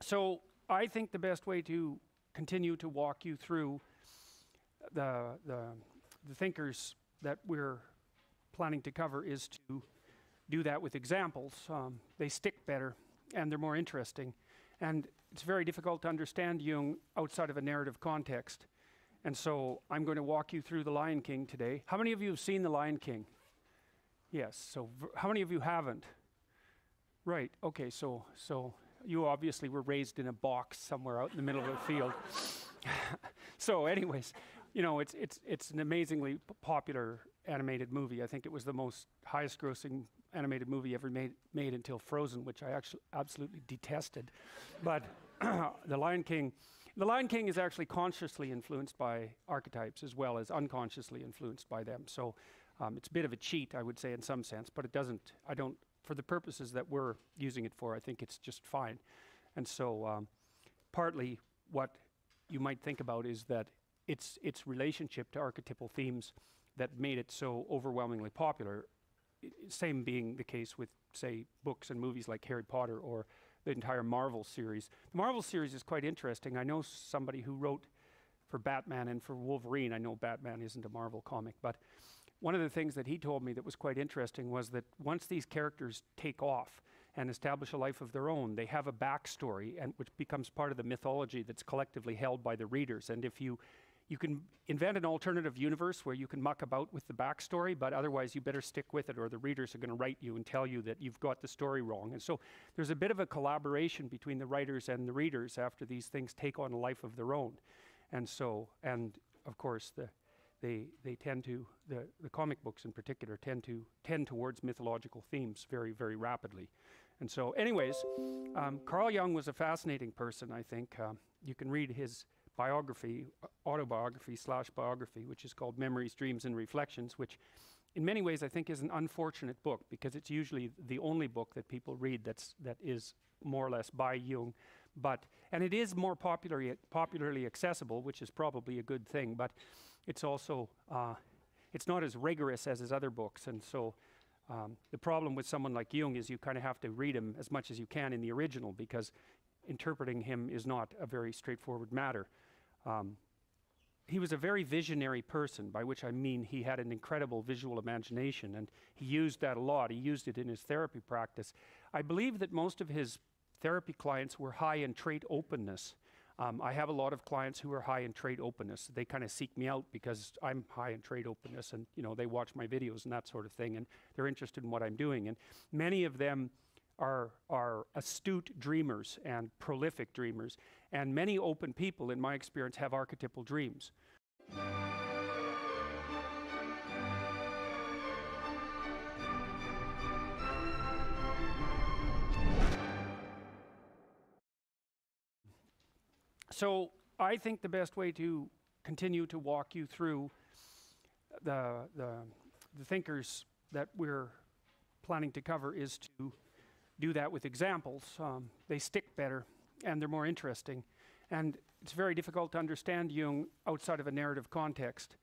So I think the best way to continue to walk you through the thinkers that we're planning to cover is to do that with examples. They stick better and they're more interesting. And it's very difficult to understand Jung outside of a narrative context. And so I'm going to walk you through The Lion King today. How many of you have seen The Lion King? Yes. So how many of you haven't? Right. Okay. So you obviously were raised in a box somewhere out in the middle of a field. So anyways, you know, it's an amazingly popular animated movie. I think it was the most highest grossing animated movie ever made until Frozen, which I actually absolutely detested. But The Lion King is actually consciously influenced by archetypes as well as unconsciously influenced by them. So it's a bit of a cheat, I would say, in some sense, but for the purposes that we're using it for, I think it's just fine. And so partly what you might think about is that its relationship to archetypal themes that made it so overwhelmingly popular, same being the case with, say, books and movies like Harry Potter or the entire Marvel series. The Marvel series is quite interesting. I know somebody who wrote for Batman and for Wolverine. I know Batman isn't a Marvel comic, but one of the things that he told me that was quite interesting was that once these characters take off and establish a life of their own, they have a backstory, and which becomes part of the mythology that's collectively held by the readers. And if you can invent an alternative universe where you can muck about with the backstory, but otherwise you better stick with it or the readers are going to write you and tell you that you've got the story wrong. And so there's a bit of a collaboration between the writers and the readers after these things take on a life of their own. And so, and of course, they tend to, the comic books in particular, tend towards mythological themes very, very rapidly. And so anyways, Carl Jung was a fascinating person, I think. You can read his biography, autobiography/biography, which is called Memories, Dreams, and Reflections, which in many ways I think is an unfortunate book because it's usually the only book that people read that is more or less by Jung. And it is more popularly accessible, which is probably a good thing, but it's also, it's not as rigorous as his other books. And so the problem with someone like Jung is you kind of have to read him as much as you can in the original because interpreting him is not a very straightforward matter. He was a very visionary person, by which I mean he had an incredible visual imagination, and he used that a lot. He used it in his therapy practice. I believe that most of his therapy clients were high in trait openness. I have a lot of clients who are high in trait openness. They kind of seek me out because I'm high in trait openness, and you know, they watch my videos and that sort of thing, and they're interested in what I'm doing. And many of them are astute dreamers and prolific dreamers, and many open people, in my experience, have archetypal dreams. So I think the best way to continue to walk you through the thinkers that we're planning to cover is to do that with examples. They stick better and they're more interesting. And it's very difficult to understand Jung outside of a narrative context.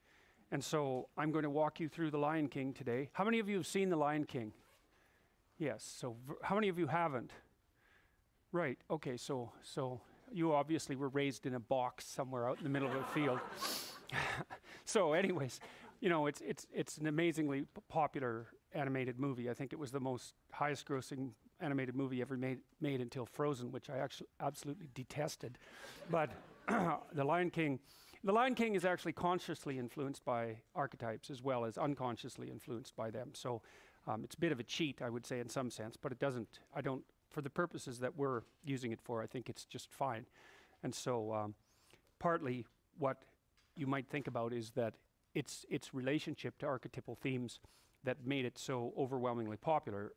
And so I'm going to walk you through The Lion King today. How many of you have seen The Lion King? Yes. So how many of you haven't? Right. Okay. So you obviously were raised in a box somewhere out in the middle of a field. So anyways, you know, it's an amazingly popular animated movie. I think it was the most highest grossing animated movie ever made until Frozen, which I actually absolutely detested. But The Lion King is actually consciously influenced by archetypes as well as unconsciously influenced by them. So it's a bit of a cheat, I would say, in some sense, but for the purposes that we're using it for, I think it's just fine. And so partly what you might think about is that its relationship to archetypal themes that made it so overwhelmingly popular,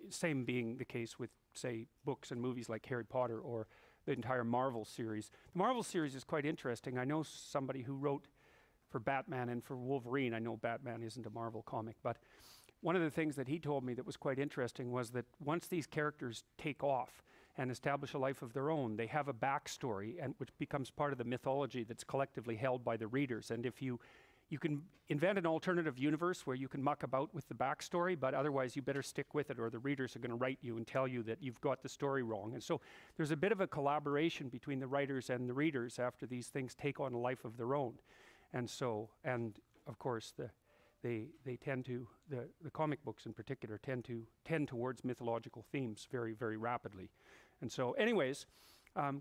same being the case with, say, books and movies like Harry Potter or the entire Marvel series. The Marvel series is quite interesting. I know somebody who wrote for Batman and for Wolverine. I know Batman isn't a Marvel comic, but one of the things that he told me that was quite interesting was that once these characters take off and establish a life of their own, they have a backstory, and which becomes part of the mythology that's collectively held by the readers. And if you you can invent an alternative universe where you can muck about with the backstory, but otherwise you better stick with it or the readers are going to write you and tell you that you've got the story wrong. And so there's a bit of a collaboration between the writers and the readers after these things take on a life of their own. And so, and of course, they tend to, the comic books in particular tend towards mythological themes very, very rapidly. And so anyways,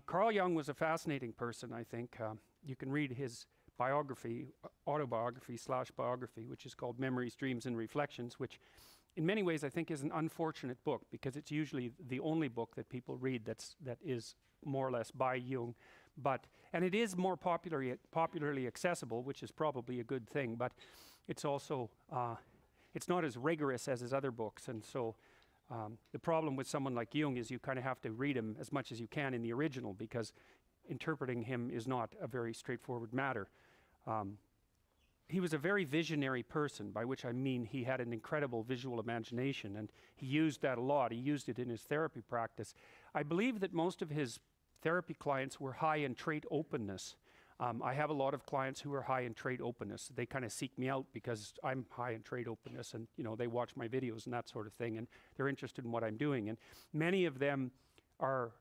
Carl Jung was a fascinating person, I think. You can read his biography, autobiography/biography, which is called Memories, Dreams, and Reflections, which in many ways I think is an unfortunate book because it's usually the only book that people read that is more or less by Jung. And it is more popularly accessible, which is probably a good thing, but it's also, it's not as rigorous as his other books. And so the problem with someone like Jung is you kind of have to read him as much as you can in the original because interpreting him is not a very straightforward matter. He was a very visionary person, by which I mean he had an incredible visual imagination, and he used that a lot. He used it in his therapy practice. I believe that most of his therapy clients were high in trait openness. I have a lot of clients who are high in trait openness. They kind of seek me out because I'm high in trait openness, and they watch my videos and that sort of thing, and they're interested in what I'm doing. And many of them are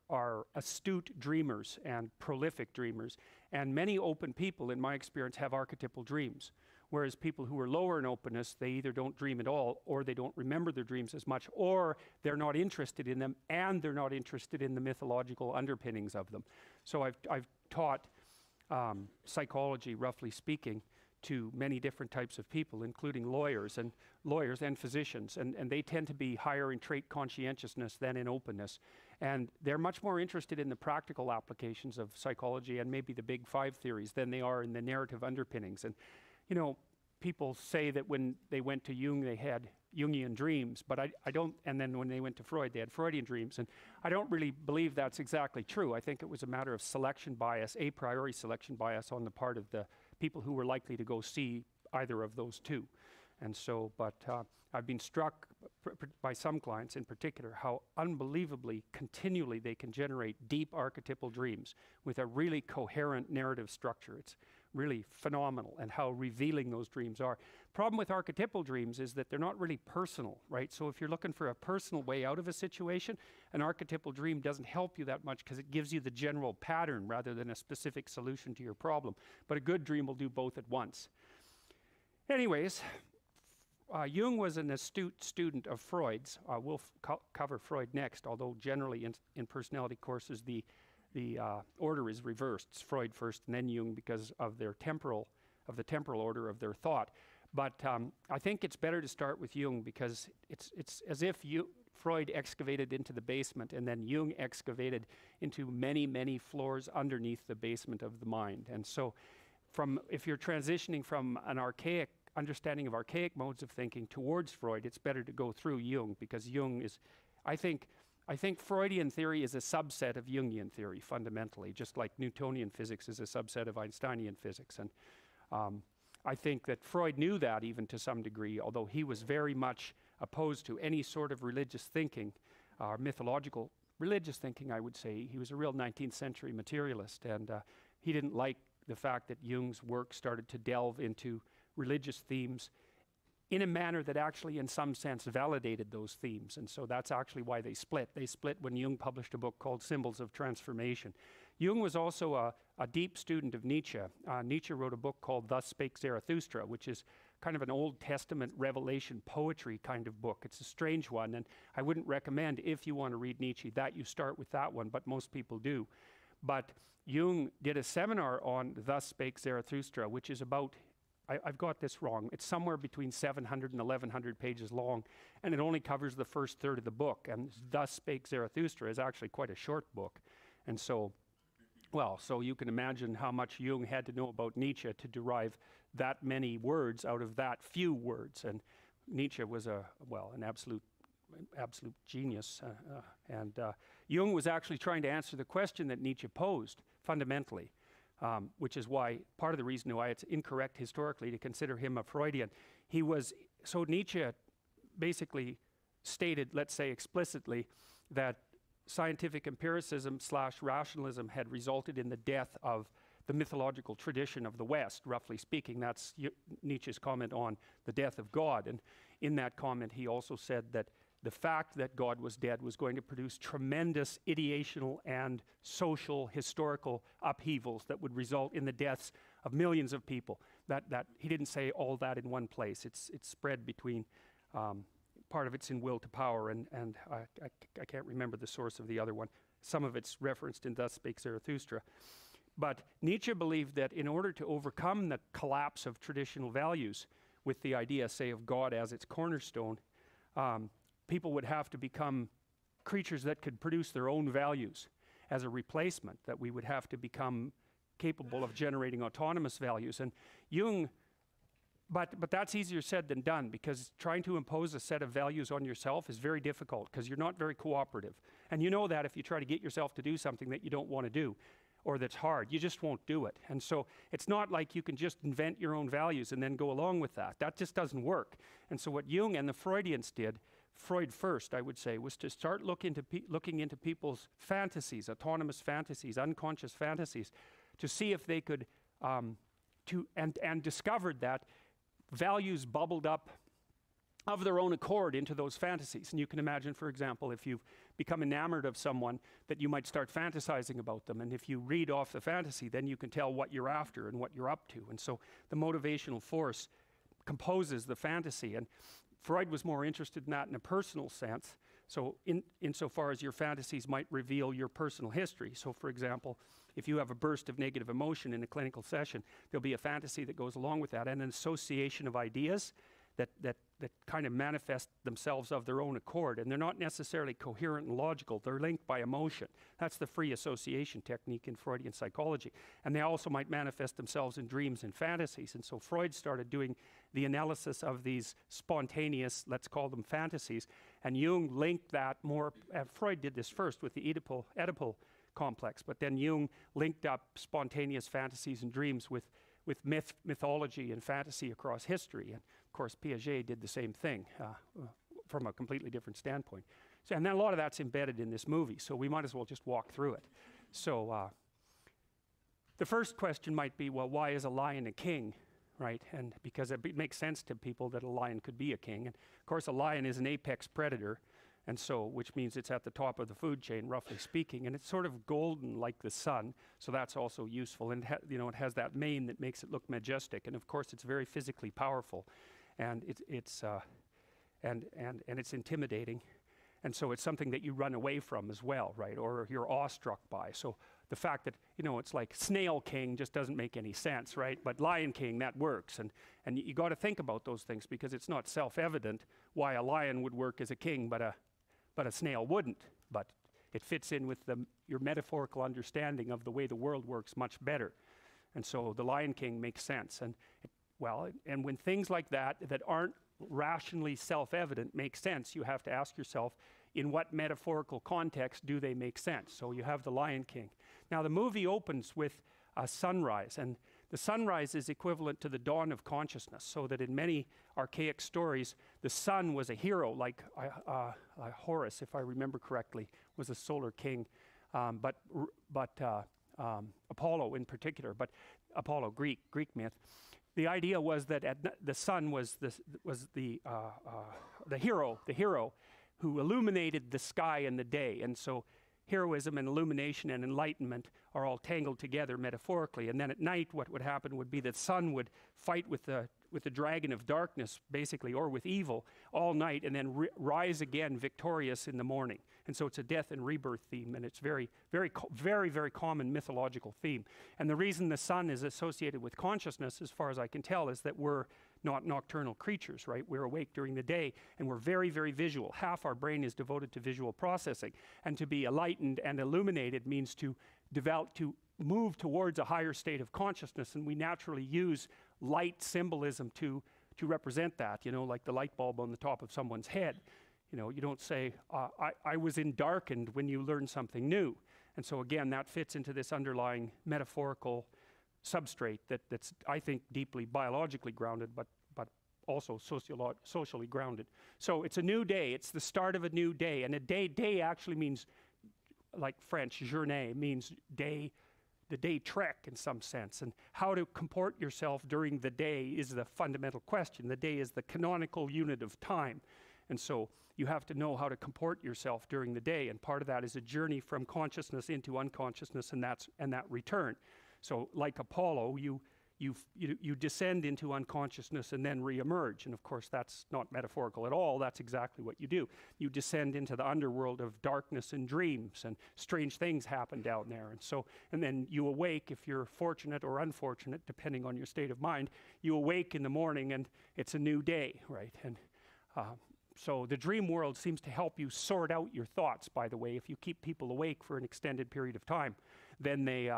astute dreamers and prolific dreamers, and many open people, in my experience, have archetypal dreams. Whereas people who are lower in openness, they either don't dream at all, or they don't remember their dreams as much, or they're not interested in them, and they're not interested in the mythological underpinnings of them. So I've taught psychology, roughly speaking, to many different types of people, including lawyers and physicians, and they tend to be higher in trait conscientiousness than in openness. And they're much more interested in the practical applications of psychology and maybe the big five theories than they are in the narrative underpinnings. And people say that when they went to Jung, they had Jungian dreams, but I don't, and then when they went to Freud, they had Freudian dreams. And I don't really believe that's exactly true. I think it was a matter of selection bias, a priori selection bias on the part of the people who were likely to go see either of those two. And so, but I've been struck by some clients in particular how unbelievably continually they can generate deep archetypal dreams with a really coherent narrative structure. It's really phenomenal, and how revealing those dreams are. Problem with archetypal dreams is that they're not really personal, right? So if you're looking for a personal way out of a situation, an archetypal dream doesn't help you that much because it gives you the general pattern rather than a specific solution to your problem. But a good dream will do both at once. Anyways, Jung was an astute student of Freud's. We'll cover Freud next, although generally in personality courses the order is reversed. It's Freud first and then Jung because of the temporal order of their thought. But I think it's better to start with Jung because it's as if Freud excavated into the basement and then Jung excavated into many, many floors underneath the basement of the mind. And so if you're transitioning from an archaic understanding of archaic modes of thinking towards Freud, it's better to go through Jung because Jung is, I think Freudian theory is a subset of Jungian theory fundamentally, just like Newtonian physics is a subset of Einsteinian physics. And I think that Freud knew that even to some degree, although he was very much opposed to any sort of religious thinking, mythological religious thinking, I would say. He was a real 19th century materialist, and he didn't like the fact that Jung's work started to delve into religious themes in a manner that actually in some sense validated those themes. And so that's actually why they split. They split when Jung published a book called Symbols of Transformation. Jung was also a deep student of Nietzsche. Nietzsche wrote a book called Thus Spake Zarathustra, which is kind of an Old Testament revelation poetry kind of book. It's a strange one, and I wouldn't recommend, if you want to read Nietzsche, that you start with that one, but most people do. But Jung did a seminar on Thus Spake Zarathustra, which is about, I've got this wrong, it's somewhere between 700 and 1100 pages long, and it only covers the first third of the book. And Thus Spake Zarathustra is actually quite a short book. And so, well, so you can imagine how much Jung had to know about Nietzsche to derive that many words out of that few words. And Nietzsche was an absolute genius. Jung was actually trying to answer the question that Nietzsche posed fundamentally. Which is why, part of the reason why it's incorrect historically to consider him a Freudian. So Nietzsche basically stated, let's say explicitly, that scientific empiricism / rationalism had resulted in the death of the mythological tradition of the West, roughly speaking. That's Nietzsche's comment on the death of God. And in that comment, he also said that the fact that God was dead was going to produce tremendous ideational and social, historical upheavals that would result in the deaths of millions of people. That he didn't say all that in one place. It's spread between, part of it's in Will to Power, and I can't remember the source of the other one. Some of it's referenced in Thus Spake Zarathustra. But Nietzsche believed that in order to overcome the collapse of traditional values with the idea, say, of God as its cornerstone, people would have to become creatures that could produce their own values as a replacement, that we would have to become capable of generating autonomous values. And Jung, but that's easier said than done, because trying to impose a set of values on yourself is very difficult, because you're not very cooperative. And you know that if you try to get yourself to do something that you don't want to do, or that's hard, you just won't do it. And so it's not like you can just invent your own values and then go along with that. That just doesn't work. And so what Jung and the Freudians did, Freud first, I would say, was to start looking into people's fantasies, autonomous fantasies, unconscious fantasies, to see if they could, and discovered that values bubbled up of their own accord into those fantasies. And you can imagine, for example, if you've become enamored of someone, that you might start fantasizing about them. And if you read off the fantasy, then you can tell what you're after and what you're up to. And so the motivational force composes the fantasy. And Freud was more interested in that in a personal sense. So insofar as your fantasies might reveal your personal history. So for example, if you have a burst of negative emotion in a clinical session, there'll be a fantasy that goes along with that, and an association of ideas that kind of manifest themselves of their own accord. And they're not necessarily coherent and logical. They're linked by emotion. That's the free association technique in Freudian psychology. And they also might manifest themselves in dreams and fantasies. And so Freud started doing the analysis of these spontaneous, let's call them fantasies. And Jung linked that more, Freud did this first with the Oedipal complex, but then Jung linked up spontaneous fantasies and dreams with mythology and fantasy across history. And of course, Piaget did the same thing from a completely different standpoint. So, and then a lot of that's embedded in this movie, so we might as well just walk through it. So the first question might be, well, why is a lion a king, right? And because it makes sense to people that a lion could be a king. And of course, a lion is an apex predator, and so, which means it's at the top of the food chain, roughly speaking, and it's sort of golden like the sun, so that's also useful. And it has that mane that makes it look majestic, and of course, it's very physically powerful, and it's intimidating, and so it's something that you run away from as well, right? Or you're awestruck by. So the fact that it's like Snail King just doesn't make any sense, right? But Lion King, that works, and you got to think about those things, because it's not self-evident why a lion would work as a king, but a snail wouldn't. But it fits in with your metaphorical understanding of the way the world works much better. And so the Lion King makes sense. And when things like that aren't rationally self-evident make sense, you have to ask yourself, in what metaphorical context do they make sense? So you have the Lion King. Now the movie opens with a sunrise, and the sunrise is equivalent to the dawn of consciousness, so that in many archaic stories, the sun was a hero, like Horus, if I remember correctly, was a solar king, but Apollo in particular, but Apollo, Greek myth. The idea was that the sun was the hero who illuminated the sky in the day, and so heroism and illumination and enlightenment are all tangled together metaphorically. And then at night, what would happen would be that the sun would fight with the dragon of darkness, basically, or with evil, all night, and then rise again victorious in the morning. And so it's a death and rebirth theme, and it's very, very, very, very common mythological theme. And the reason the sun is associated with consciousness, as far as I can tell, is that we're not nocturnal creatures, right? We're awake during the day, and we're very, very visual. Half our brain is devoted to visual processing. And to be enlightened and illuminated means to develop, to move towards a higher state of consciousness, and we naturally use light symbolism to represent that, like the light bulb on the top of someone's head. You don't say, I was darkened when you learn something new. And so again, that fits into this underlying metaphorical substrate that's, I think, deeply biologically grounded, but also socially grounded. So it's a new day. It's the start of a new day. And day actually means, like French, journée means day, day trek in some sense, and how to comport yourself during the day is the fundamental question. The day is the canonical unit of time, and so you have to know how to comport yourself during the day, and part of that is a journey from consciousness into unconsciousness, and that return. So like Apollo, you descend into unconsciousness and then re-emerge, and of course that's not metaphorical at all. That's exactly what you do. You descend into the underworld of darkness and dreams, and strange things happen down there, and then you awake, if you're fortunate or unfortunate depending on your state of mind. You awake in the morning and it's a new day, right? And so the dream world seems to help you sort out your thoughts, by the way. If you keep people awake for an extended period of time, then they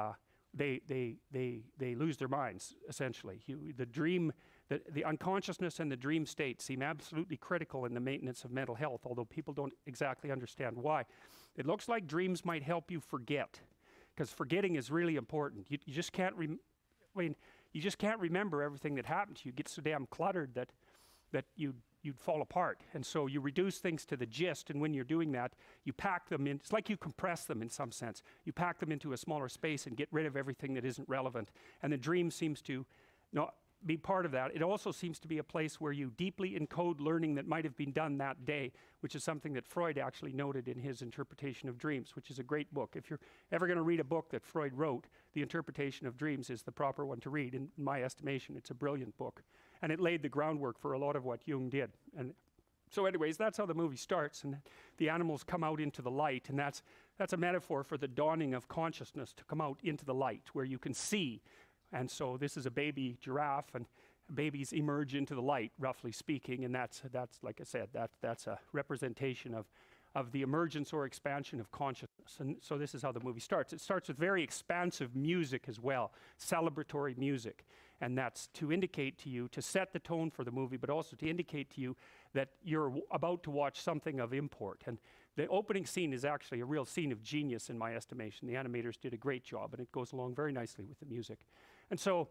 lose their minds, essentially. The unconsciousness and the dream state seem absolutely critical in the maintenance of mental health, although people don't exactly understand why. It looks like dreams might help you forget, because forgetting is really important. You just can't you just can't remember everything that happened to you. You get so damn cluttered that you'd fall apart. And so you reduce things to the gist, and when you're doing that, you pack them in. It's like you compress them in some sense. You pack them into a smaller space and get rid of everything that isn't relevant. And the dream seems to not be part of that. It also seems to be a place where you deeply encode learning that might have been done that day, which is something that Freud actually noted in his Interpretation of Dreams, which is a great book. If you're ever going to read a book that Freud wrote, The Interpretation of Dreams is the proper one to read. In my estimation, it's a brilliant book. And it laid the groundwork for a lot of what Jung did. And so anyways, that's how the movie starts, and the animals come out into the light, and that's a metaphor for the dawning of consciousness, to come out into the light where you can see. And so this is a baby giraffe, and babies emerge into the light, roughly speaking, and that's like I said, that's a representation of the emergence or expansion of consciousness. And so this is how the movie starts. It starts with very expansive music as well, celebratory music. And that's to indicate to you, to set the tone for the movie, but also to indicate to you that you're about to watch something of import. And the opening scene is actually a real scene of genius in my estimation. The animators did a great job, and it goes along very nicely with the music. And so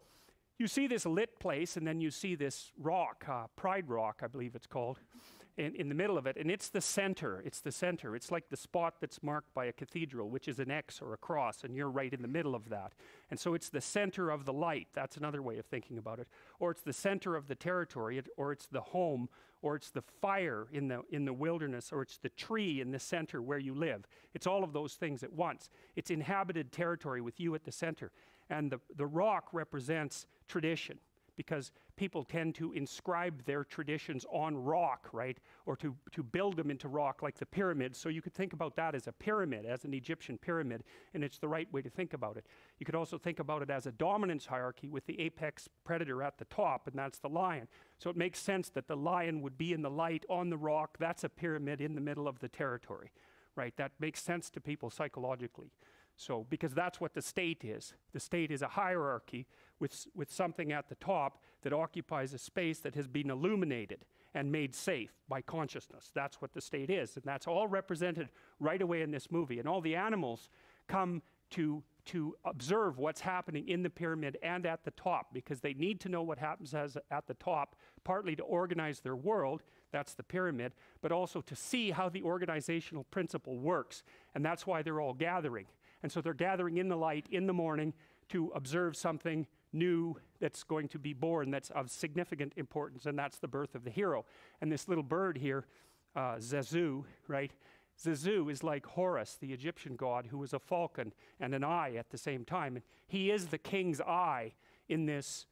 you see this lit place, and then you see this rock, Pride Rock, I believe it's called, in the middle of it, and it's the center. It's the center. It's like the spot that's marked by a cathedral, which is an X or a cross, and you're right in the middle of that. And so it's the center of the light. That's another way of thinking about it. Or it's the center of the territory, or it's the home, or it's the fire in the wilderness, or it's the tree in the center where you live. It's all of those things at once. It's inhabited territory with you at the center. And the rock represents tradition, because people tend to inscribe their traditions on rock, right? Or to build them into rock, like the pyramids. So you could think about that as a pyramid, as an Egyptian pyramid, and it's the right way to think about it. You could also think about it as a dominance hierarchy with the apex predator at the top, and that's the lion. So it makes sense that the lion would be in the light on the rock. That's a pyramid in the middle of the territory, right? That makes sense to people psychologically. So, because that's what the state is. The state is a hierarchy with something at the top that occupies a space that has been illuminated and made safe by consciousness. That's what the state is, and that's all represented right away in this movie. And all the animals come to observe what's happening in the pyramid and at the top, because they need to know what happens at the top, partly to organize their world, that's the pyramid, but also to see how the organizational principle works. And that's why they're all gathering. And so they're gathering in the light in the morning to observe something new that's going to be born, that's of significant importance, and that's the birth of the hero. And this little bird here, Zazu, right? Zazu is like Horus, the Egyptian god, who was a falcon and an eye at the same time. And he is the king's eyes in this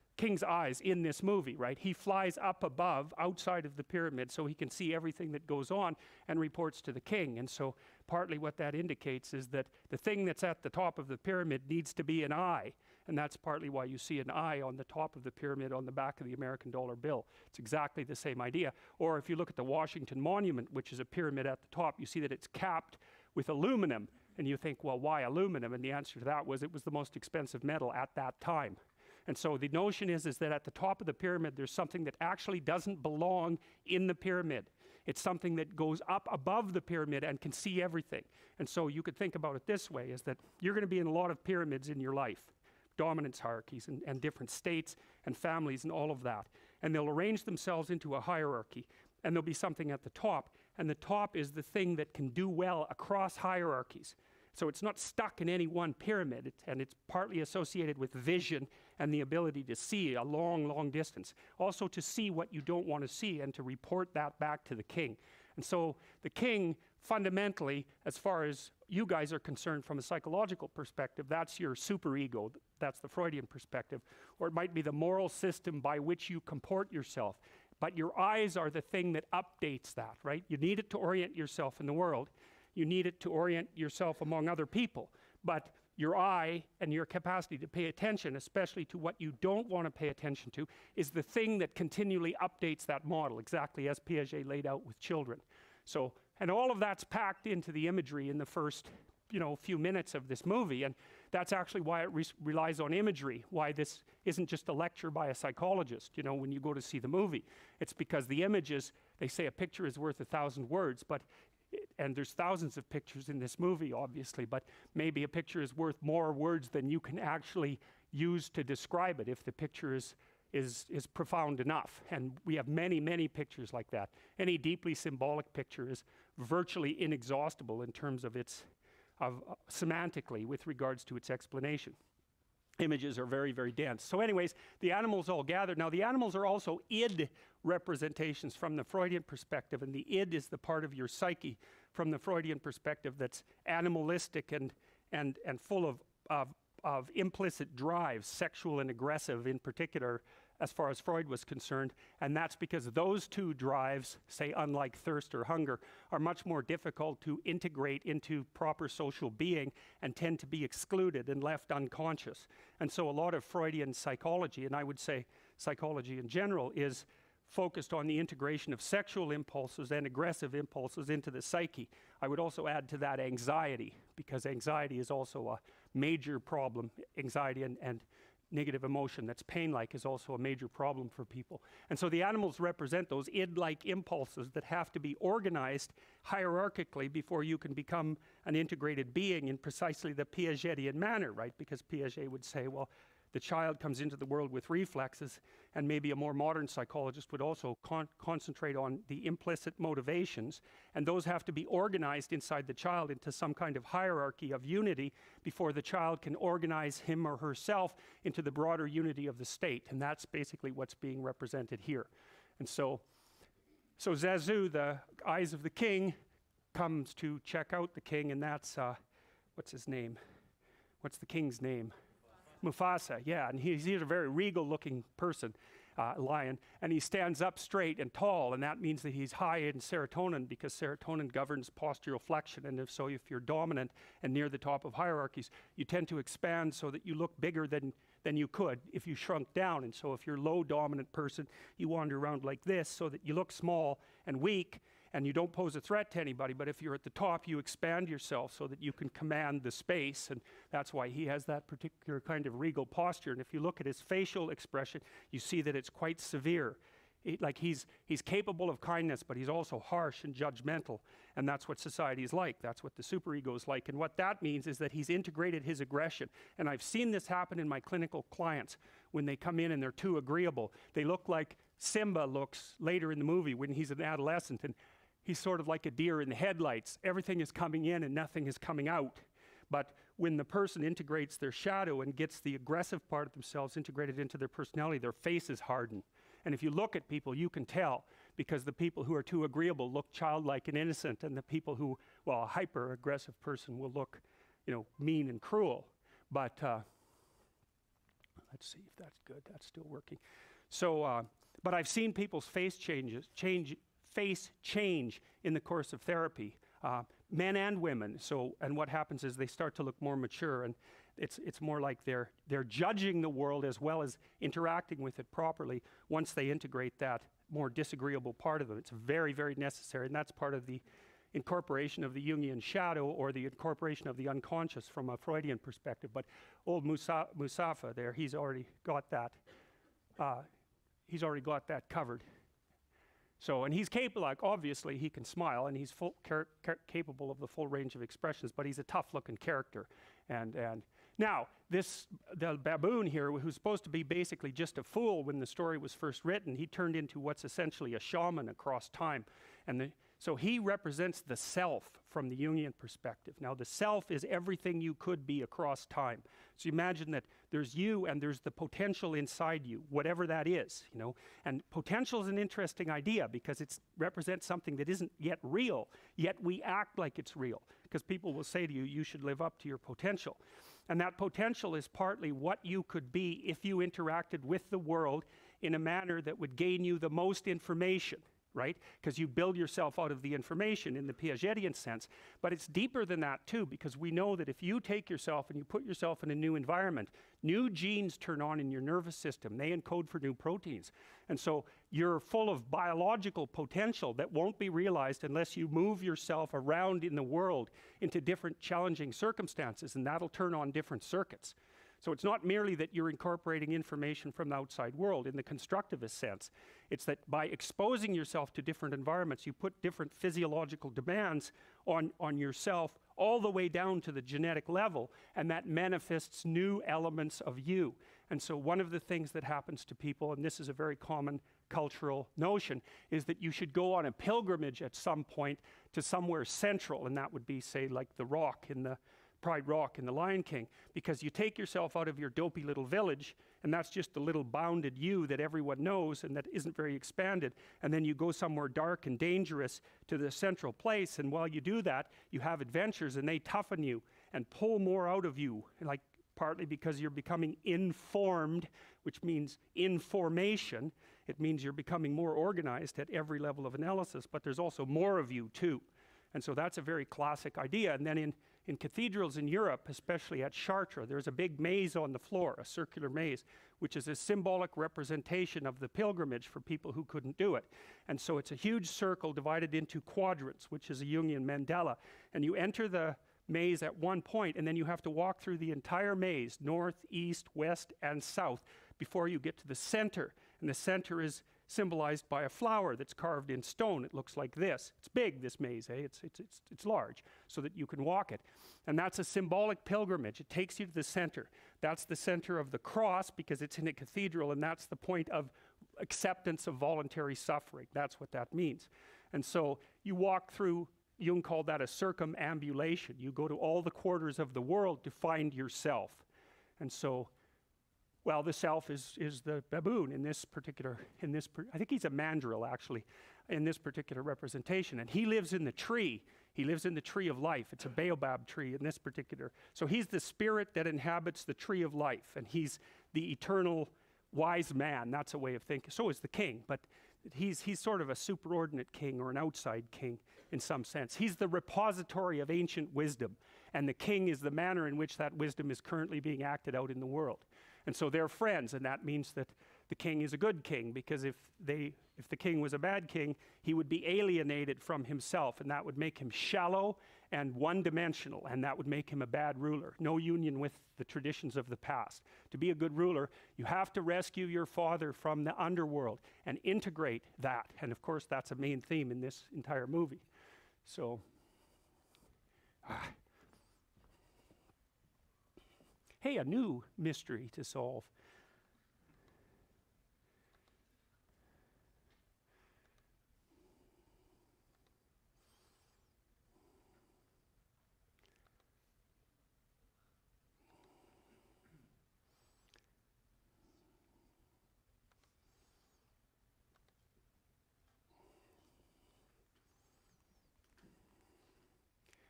movie, right? He flies up above, outside of the pyramid, so he can see everything that goes on and reports to the king. And so partly what that indicates is that the thing that's at the top of the pyramid needs to be an eye. And that's partly why you see an eye on the top of the pyramid on the back of the American dollar bill. It's exactly the same idea. Or if you look at the Washington Monument, which is a pyramid at the top, you see that it's capped with aluminum. And you think, well, why aluminum? And the answer to that was it was the most expensive metal at that time. And so the notion is that at the top of the pyramid, there's something that actually doesn't belong in the pyramid. It's something that goes up above the pyramid and can see everything. And so you could think about it this way, is that you're going to be in a lot of pyramids in your life, dominance hierarchies and different states and families and all of that. And they'll arrange themselves into a hierarchy, and there'll be something at the top. And the top is the thing that can do well across hierarchies. So it's not stuck in any one pyramid, and it's partly associated with vision and the ability to see a long, long distance. Also to see what you don't want to see and to report that back to the king. And so the king, fundamentally, as far as you guys are concerned from a psychological perspective, that's your superego. That's the Freudian perspective. Or it might be the moral system by which you comport yourself. But your eyes are the thing that updates that, right? You need it to orient yourself in the world. You need it to orient yourself among other people. But your eye and your capacity to pay attention, especially to what you don't want to pay attention to, is the thing that continually updates that model, exactly as Piaget laid out with children. So, and all of that's packed into the imagery in the first, few minutes of this movie, and that's actually why it relies on imagery, why this isn't just a lecture by a psychologist, when you go to see the movie. It's because the images, they say a picture is worth 1,000 words, and there's thousands of pictures in this movie, obviously, but maybe a picture is worth more words than you can actually use to describe it if the picture is profound enough. And we have many, many pictures like that. Any deeply symbolic picture is virtually inexhaustible in terms of semantically with regards to its explanation. Images are very, very dense. So anyways, the animals all gathered. Now the animals are also id representations from the Freudian perspective, and the id is the part of your psyche from the Freudian perspective that's animalistic and full of implicit drives, sexual and aggressive in particular, as far as Freud was concerned. And that's because those two drives, say unlike thirst or hunger, are much more difficult to integrate into proper social being and tend to be excluded and left unconscious. And so a lot of Freudian psychology, and I would say psychology in general, is focused on the integration of sexual impulses and aggressive impulses into the psyche. I would also add to that anxiety, because anxiety is also a major problem. Anxiety and negative emotion that's pain-like is also a major problem for people. And so the animals represent those id-like impulses that have to be organized hierarchically before you can become an integrated being in precisely the Piagetian manner, right? Because Piaget would say, well, the child comes into the world with reflexes, and maybe a more modern psychologist would also concentrate on the implicit motivations, and those have to be organized inside the child into some kind of hierarchy of unity before the child can organize him or herself into the broader unity of the state. And that's basically what's being represented here. And so Zazu, the eyes of the king, comes to check out the king, and that's, what's his name? What's the king's name? Mufasa, yeah, and he's a very regal-looking person, lion, and he stands up straight and tall, and that means that he's high in serotonin, because serotonin governs postural flexion, and if you're dominant and near the top of hierarchies, you tend to expand so that you look bigger than you could if you shrunk down. And so if you're a low dominant person, you wander around like this so that you look small and weak, and you don't pose a threat to anybody. But if you're at the top, you expand yourself so that you can command the space, and that's why he has that particular kind of regal posture. And if you look at his facial expression, you see that it's quite severe. He's capable of kindness, but he's also harsh and judgmental, and that's what society is like. That's what the superego is like. And what that means is that he's integrated his aggression. And I've seen this happen in my clinical clients when they come in and they're too agreeable. They look like Simba looks later in the movie when he's an adolescent, and he's sort of like a deer in the headlights. Everything is coming in and nothing is coming out. But when the person integrates their shadow and gets the aggressive part of themselves integrated into their personality, their faces harden. And if you look at people, you can tell, because the people who are too agreeable look childlike and innocent, and the people who, well, a hyper-aggressive person will look, mean and cruel. But let's see if that's good. That's still working. So, but I've seen people's face change in the course of therapy, men and women. So, and what happens is they start to look more mature, and it's more like they're judging the world as well as interacting with it properly once they integrate that more disagreeable part of them. It's very, very necessary, and that's part of the incorporation of the Jungian shadow, or the incorporation of the unconscious from a Freudian perspective. But old Musafa there, he's already got that covered. So, and he's capable, obviously he can smile, and he's capable of the full range of expressions, but he's a tough-looking character. And now, the baboon here, who's supposed to be basically just a fool when the story was first written, he turned into what's essentially a shaman across time. And So he represents the self from the Jungian perspective. Now the self is everything you could be across time. So you imagine that there's you and there's the potential inside you, whatever that is, you know. And potential is an interesting idea because it represents something that isn't yet real, yet we act like it's real. Because people will say to you, you should live up to your potential. And that potential is partly what you could be if you interacted with the world in a manner that would gain you the most information. Right? Because you build yourself out of the information in the Piagetian sense. But it's deeper than that too, because we know that if you take yourself and you put yourself in a new environment, new genes turn on in your nervous system. They encode for new proteins. And so you're full of biological potential that won't be realized unless you move yourself around in the world into different challenging circumstances, and that'll turn on different circuits. So it's not merely that you're incorporating information from the outside world in the constructivist sense. It's that by exposing yourself to different environments, you put different physiological demands on yourself all the way down to the genetic level, and that manifests new elements of you. And so one of the things that happens to people, and this is a very common cultural notion, is that you should go on a pilgrimage at some point to somewhere central, and that would be, say, like the Rock in the Pride Rock in The Lion King, because you take yourself out of your dopey little village, and that's just the little bounded you that everyone knows and that isn't very expanded, and then you go somewhere dark and dangerous to the central place, and while you do that, you have adventures, and they toughen you and pull more out of you, like partly because you're becoming informed, which means information. It means you're becoming more organized at every level of analysis, but there's also more of you too. And so that's a very classic idea. And then in cathedrals in Europe, especially at Chartres, there's a big maze on the floor, a circular maze, which is a symbolic representation of the pilgrimage for people who couldn't do it. And so it's a huge circle divided into quadrants, which is a Jungian mandala. And you enter the maze at one point, and then you have to walk through the entire maze, north, east, west, and south, before you get to the center. And the center is symbolized by a flower that's carved in stone. It looks like this. It's big, this maze, eh? It's large, so that you can walk it. And that's a symbolic pilgrimage. It takes you to the center. That's the center of the cross, because it's in a cathedral, and that's the point of acceptance of voluntary suffering. That's what that means. And so you walk through, Jung called that a circumambulation. You go to all the quarters of the world to find yourself. And so, well, the self is the baboon in this particular, I think he's a mandrill actually, in this particular representation. And he lives in the tree. He lives in the tree of life. It's a baobab tree in this particular. So he's the spirit that inhabits the tree of life. And he's the eternal wise man. That's a way of thinking. So is the king, but he's sort of a superordinate king or an outside king in some sense. He's the repository of ancient wisdom. And the king is the manner in which that wisdom is currently being acted out in the world. And so they're friends, and that means that the king is a good king, because if the king was a bad king, he would be alienated from himself, and that would make him shallow and one-dimensional, and that would make him a bad ruler. No union with the traditions of the past. To be a good ruler, you have to rescue your father from the underworld and integrate that. And of course, that's a main theme in this entire movie. So, hey, a new mystery to solve.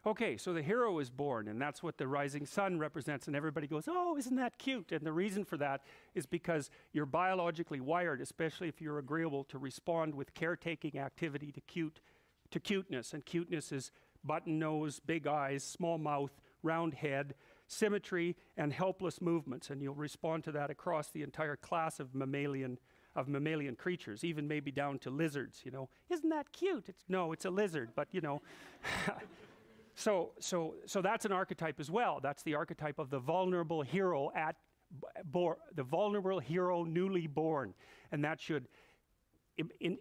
Okay, so the hero is born, and that's what the rising sun represents, and everybody goes, oh, isn't that cute? And the reason for that is because you're biologically wired, especially if you're agreeable, to respond with caretaking activity to cuteness. And cuteness is button nose, big eyes, small mouth, round head, symmetry, and helpless movements. And you'll respond to that across the entire class of mammalian creatures, even maybe down to lizards, you know. Isn't that cute? No, it's a lizard, but you know. So that's an archetype as well. That's the archetype of the vulnerable hero the vulnerable hero newly born. And that should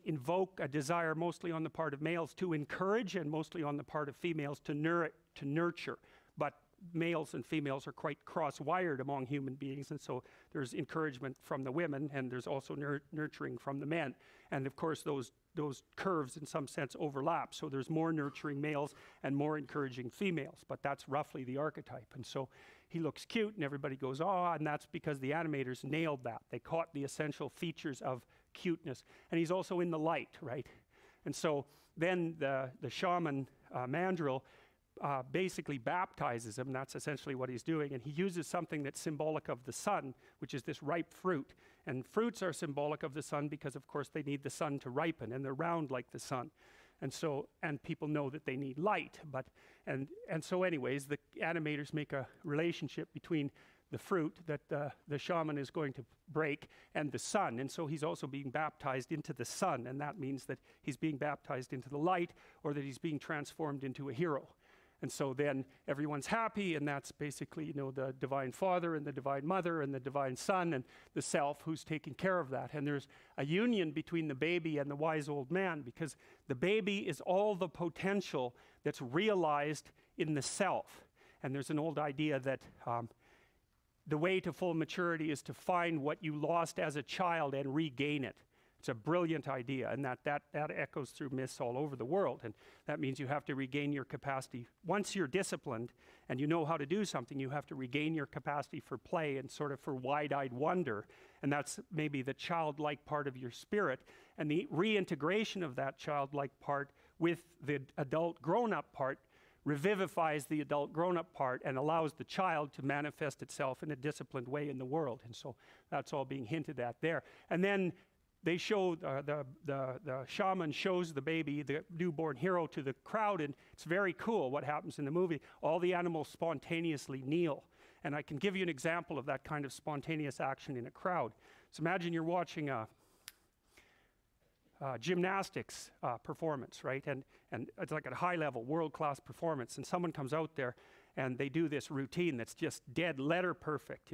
invoke a desire mostly on the part of males to encourage, and mostly on the part of females to nurture. But males and females are quite cross-wired among human beings, and so there's encouragement from the women, and there's also nurturing from the men. And of course, those curves in some sense overlap. So there's more nurturing males and more encouraging females, but that's roughly the archetype. And so he looks cute, and everybody goes, oh, and that's because the animators nailed that. They caught the essential features of cuteness. And he's also in the light, right? And so then the shaman, Mandrill, basically baptizes him. That's essentially what he's doing. And he uses something that's symbolic of the sun, which is this ripe fruit. And fruits are symbolic of the sun because, of course, they need the sun to ripen, and they're round like the sun. And so, and people know that they need light. And so anyways, the animators make a relationship between the fruit that the shaman is going to break and the sun. And so he's also being baptized into the sun, and that means that he's being baptized into the light, or that he's being transformed into a hero. And so then everyone's happy, and that's basically, the Divine Father and the Divine Mother and the Divine Son and the Self who's taking care of that. And there's a union between the baby and the wise old man, because the baby is all the potential that's realized in the Self. And there's an old idea that the way to full maturity is to find what you lost as a child and regain it. It's a brilliant idea, and that echoes through myths all over the world. And that means you have to regain your capacity. Once you're disciplined and you know how to do something, you have to regain your capacity for play and sort of for wide-eyed wonder. And that's maybe the childlike part of your spirit. And the reintegration of that childlike part with the adult grown-up part revivifies the adult grown-up part and allows the child to manifest itself in a disciplined way in the world. And so that's all being hinted at there. And then they show, the shaman shows the baby, the newborn hero, to the crowd, and it's very cool what happens in the movie. All the animals spontaneously kneel. And I can give you an example of that kind of spontaneous action in a crowd. So imagine you're watching a gymnastics performance, right? And it's like a high-level, world-class performance, and someone comes out there and they do this routine that's just dead letter perfect,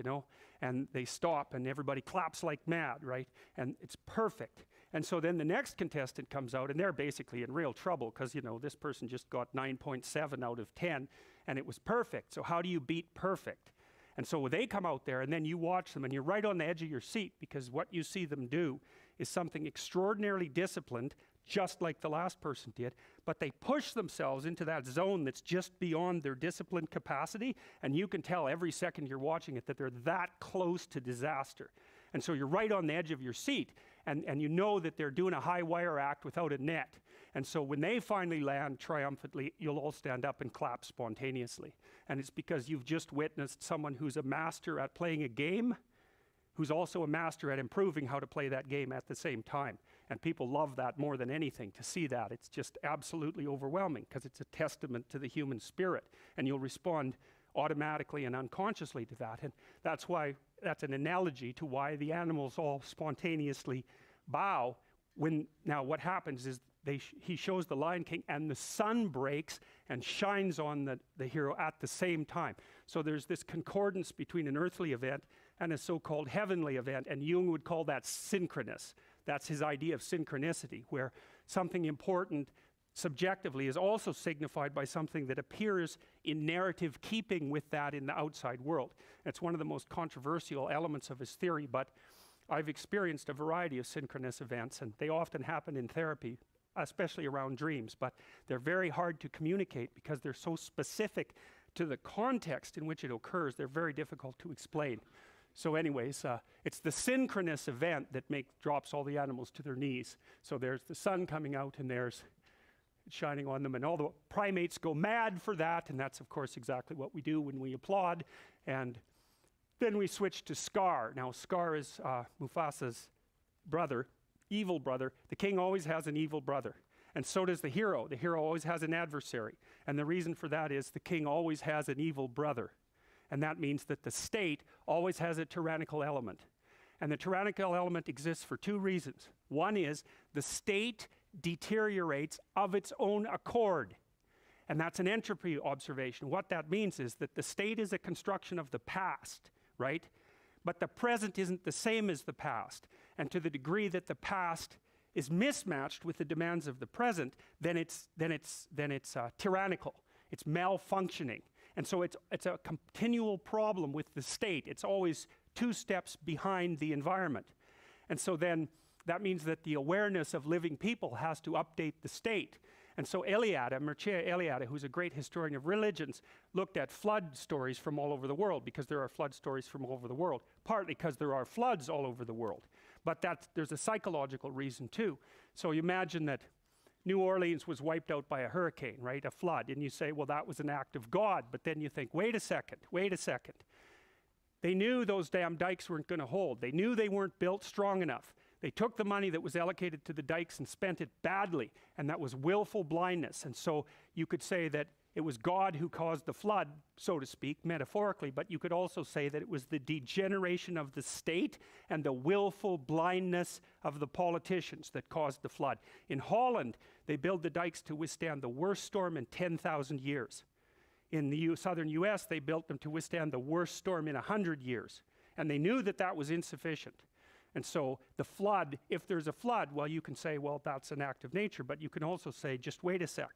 and they stop and everybody claps like mad, right? And it's perfect. And so then the next contestant comes out, and they're basically in real trouble because, this person just got 9.7 out of 10, and it was perfect. So how do you beat perfect? And so they come out there, and then you watch them, and you're right on the edge of your seat, because what you see them do is something extraordinarily disciplined, just like the last person did, but they push themselves into that zone that's just beyond their disciplined capacity, and you can tell every second you're watching it that they're that close to disaster. And so you're right on the edge of your seat, and you know that they're doing a high wire act without a net. And so when they finally land triumphantly, you'll all stand up and clap spontaneously. And it's because you've just witnessed someone who's a master at playing a game, who's also a master at improving how to play that game at the same time. And people love that more than anything, to see that. It's just absolutely overwhelming, because it's a testament to the human spirit. And you'll respond automatically and unconsciously to that. And that's why, that's an analogy to why the animals all spontaneously bow. Now what happens is he shows the Lion King, and the sun breaks and shines on the hero at the same time. So there's this concordance between an earthly event and a so-called heavenly event, and Jung would call that synchronous. That's his idea of synchronicity, where something important subjectively is also signified by something that appears in narrative keeping with that in the outside world. And it's one of the most controversial elements of his theory, but I've experienced a variety of synchronous events, and they often happen in therapy, especially around dreams, but they're very hard to communicate because they're so specific to the context in which it occurs. They're very difficult to explain. So anyways, it's the synchronous event that drops all the animals to their knees. So there's the sun coming out, and there's shining on them, and all the primates go mad for that, and that's of course exactly what we do when we applaud. And then we switch to Scar. Now Scar is Mufasa's brother, evil brother. The king always has an evil brother, and so does the hero. The hero always has an adversary, and the reason for that is the king always has an evil brother. And that means that the state always has a tyrannical element. And the tyrannical element exists for two reasons. One is the state deteriorates of its own accord. And that's an entropy observation. What that means is that the state is a construction of the past, right? But the present isn't the same as the past. And to the degree that the past is mismatched with the demands of the present, then it's tyrannical. It's malfunctioning. And so it's a continual problem with the state. It's always 2 steps behind the environment. And so then that means that the awareness of living people has to update the state. And so Eliade, Mircea Eliade, who's a great historian of religions, looked at flood stories from all over the world, because there are flood stories from all over the world, partly because there are floods all over the world. But there's a psychological reason too. So you imagine that New Orleans was wiped out by a hurricane, right? A flood. And you say, well, that was an act of God. But then you think, wait a second. They knew those damn dikes weren't going to hold. They knew they weren't built strong enough. They took the money that was allocated to the dikes and spent it badly, and that was willful blindness. And so you could say that it was God who caused the flood, so to speak, metaphorically, but you could also say that it was the degeneration of the state and the willful blindness of the politicians that caused the flood. In Holland, they built the dikes to withstand the worst storm in 10,000 years. In the southern US, they built them to withstand the worst storm in 100 years. And they knew that that was insufficient. And so the flood, if there's a flood, well, you can say, well, that's an act of nature, but you can also say, just wait a sec.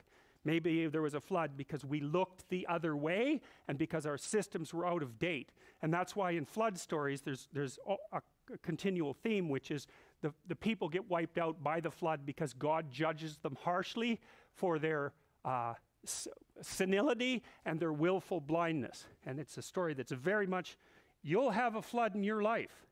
Maybe there was a flood because we looked the other way and because our systems were out of date. And that's why in flood stories, there's a continual theme, which is the people get wiped out by the flood because God judges them harshly for their senility and their willful blindness. And it's a story that's very much, you'll have a flood in your life.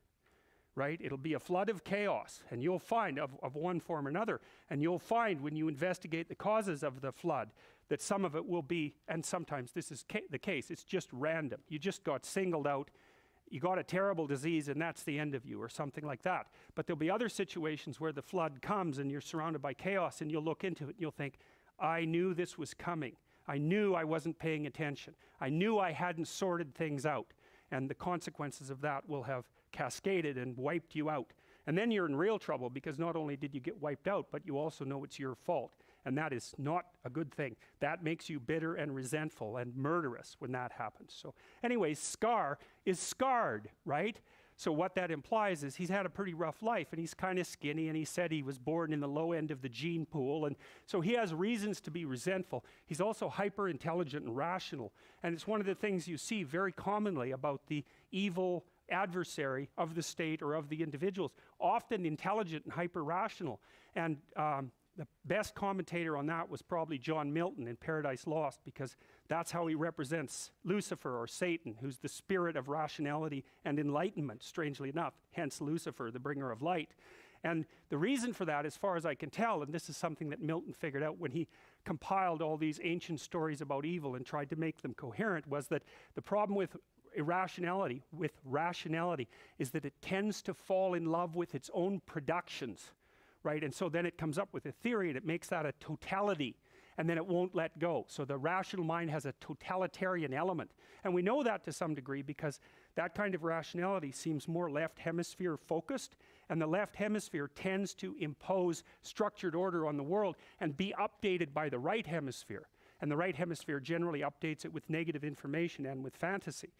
Right? It'll be a flood of chaos, and you'll find, of one form or another, and you'll find when you investigate the causes of the flood that some of it will be, and sometimes this is the case, it's just random. You just got singled out, you got a terrible disease, and that's the end of you, or something like that. But there'll be other situations where the flood comes, and you're surrounded by chaos, and you'll look into it, and you'll think, I knew this was coming. I knew I wasn't paying attention. I knew I hadn't sorted things out. And the consequences of that will have cascaded and wiped you out. And then you're in real trouble, because not only did you get wiped out, but you also know it's your fault. And that is not a good thing. That makes you bitter and resentful and murderous when that happens. So anyways, Scar is scarred, right? So what that implies is he's had a pretty rough life, and he's kind of skinny, and he said he was born in the low end of the gene pool, and so he has reasons to be resentful. He's also hyper intelligent and rational, and it's one of the things you see very commonly about the evil adversary of the state or of the individuals, often intelligent and hyper rational. And the best commentator on that was probably John Milton in Paradise Lost, because that's how he represents Lucifer, or Satan, who's the spirit of rationality and enlightenment, strangely enough, hence Lucifer, the bringer of light. And the reason for that, as far as I can tell, and this is something that Milton figured out when he compiled all these ancient stories about evil and tried to make them coherent, was that the problem with irrationality, with rationality, is that it tends to fall in love with its own productions, right? And so then it comes up with a theory, and it makes that a totality, and then it won't let go. So the rational mind has a totalitarian element. And we know that to some degree because that kind of rationality seems more left hemisphere focused, and the left hemisphere tends to impose structured order on the world and be updated by the right hemisphere. And the right hemisphere generally updates it with negative information and with fantasy.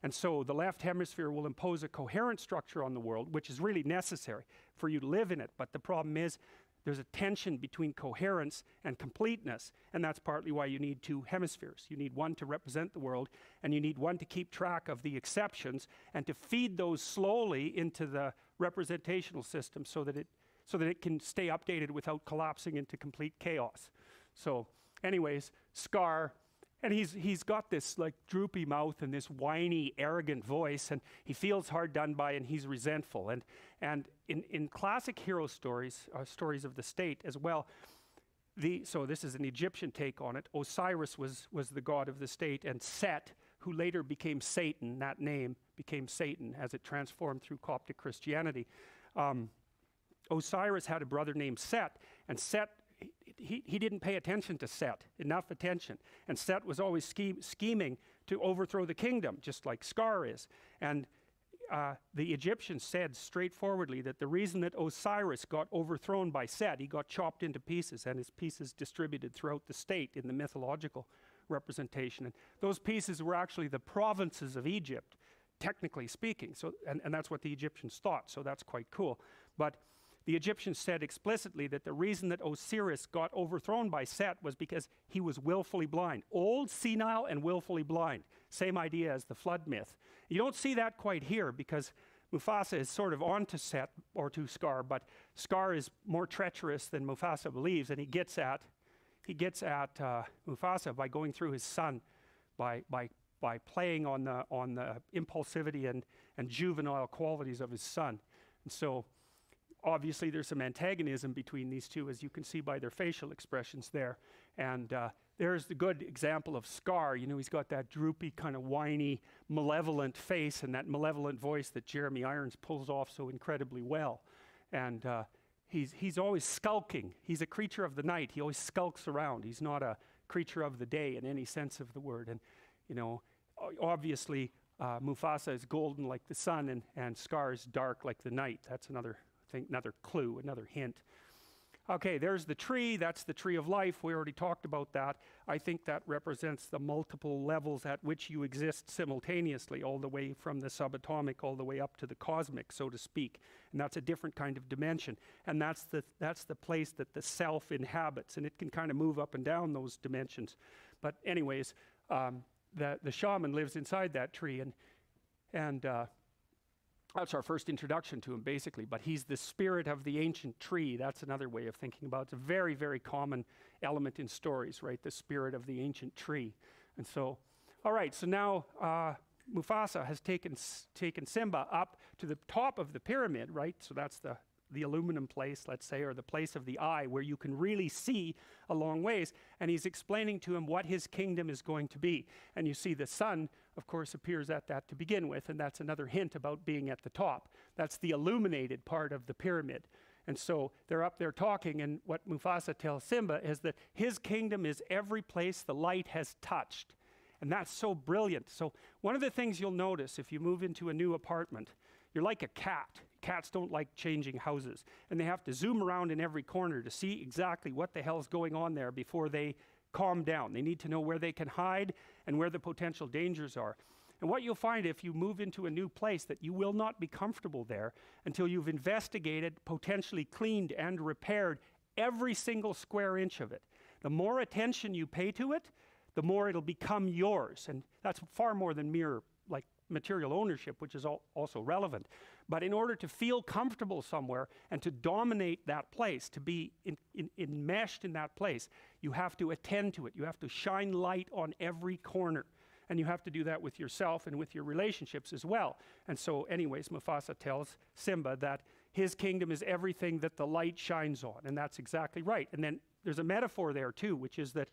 And so the left hemisphere will impose a coherent structure on the world, which is really necessary for you to live in it. But the problem is there's a tension between coherence and completeness, and that's partly why you need 2 hemispheres. You need one to represent the world, and you need one to keep track of the exceptions and to feed those slowly into the representational system so that it can stay updated without collapsing into complete chaos. So anyways, Scar. And he's got this like droopy mouth and this whiny, arrogant voice, and he feels hard done by, and he's resentful. And in classic hero stories, stories of the state as well, so this is an Egyptian take on it. Osiris was the god of the state, and Set, who later became Satan, that name became Satan as it transformed through Coptic Christianity. Osiris had a brother named Set, and Set, he didn't pay attention to Set, enough attention. And Set was always scheming to overthrow the kingdom, just like Scar is. And the Egyptians said straightforwardly that the reason that Osiris got overthrown by Set, he got chopped into pieces, and his pieces distributed throughout the state in the mythological representation. And those pieces were actually the provinces of Egypt, technically speaking. So, and that's what the Egyptians thought, so that's quite cool. But the Egyptians said explicitly that the reason that Osiris got overthrown by Set was because he was willfully blind. Old, senile, and willfully blind. Same idea as the flood myth. You don't see that quite here because Mufasa is sort of on to Set or to Scar, but Scar is more treacherous than Mufasa believes, and he gets at Mufasa by going through his son, by playing on the impulsivity and juvenile qualities of his son. And so obviously there's some antagonism between these two, as you can see by their facial expressions there. And there's the good example of Scar. You know, he's got that droopy, kind of whiny, malevolent face and that malevolent voice that Jeremy Irons pulls off so incredibly well. And he's always skulking. He's a creature of the night. He always skulks around. He's not a creature of the day in any sense of the word. And, you know, obviously Mufasa is golden like the sun, and Scar is dark like the night. That's another thing, another clue, another hint. Okay, there's the tree. That's the tree of life. We already talked about that. I think that represents the multiple levels at which you exist simultaneously, all the way from the subatomic all the way up to the cosmic, so to speak. And that's a different kind of dimension. And that's the place that the self inhabits, and it can kind of move up and down those dimensions. But anyways, the shaman lives inside that tree, and that's our first introduction to him, basically. But he's the spirit of the ancient tree. That's another way of thinking about it. It's a very, very common element in stories, right? The spirit of the ancient tree. And so, all right, so now Mufasa has taken Simba up to the top of the pyramid, right? So that's the aluminum place, let's say, or the place of the eye where you can really see a long ways. And he's explaining to him what his kingdom is going to be. And you see the sun, of course, appears at that to begin with, and that's another hint about being at the top. That's the illuminated part of the pyramid. And so they're up there talking, and what Mufasa tells Simba is that his kingdom is every place the light has touched. And that's so brilliant. So one of the things you'll notice if you move into a new apartment, you're like a cat. Cats don't like changing houses, and they have to zoom around in every corner to see exactly what the hell's going on there before they calm down. They need to know where they can hide and where the potential dangers are. And what you'll find if you move into a new place, that you will not be comfortable there until you've investigated, potentially cleaned and repaired every single square inch of it. The more attention you pay to it, the more it'll become yours. And that's far more than mere like material ownership, which is also relevant. But in order to feel comfortable somewhere and to dominate that place, to be enmeshed in that place, you have to attend to it. You have to shine light on every corner. And you have to do that with yourself and with your relationships as well. And so anyways, Mufasa tells Simba that his kingdom is everything that the light shines on. And that's exactly right. And then there's a metaphor there too, which is that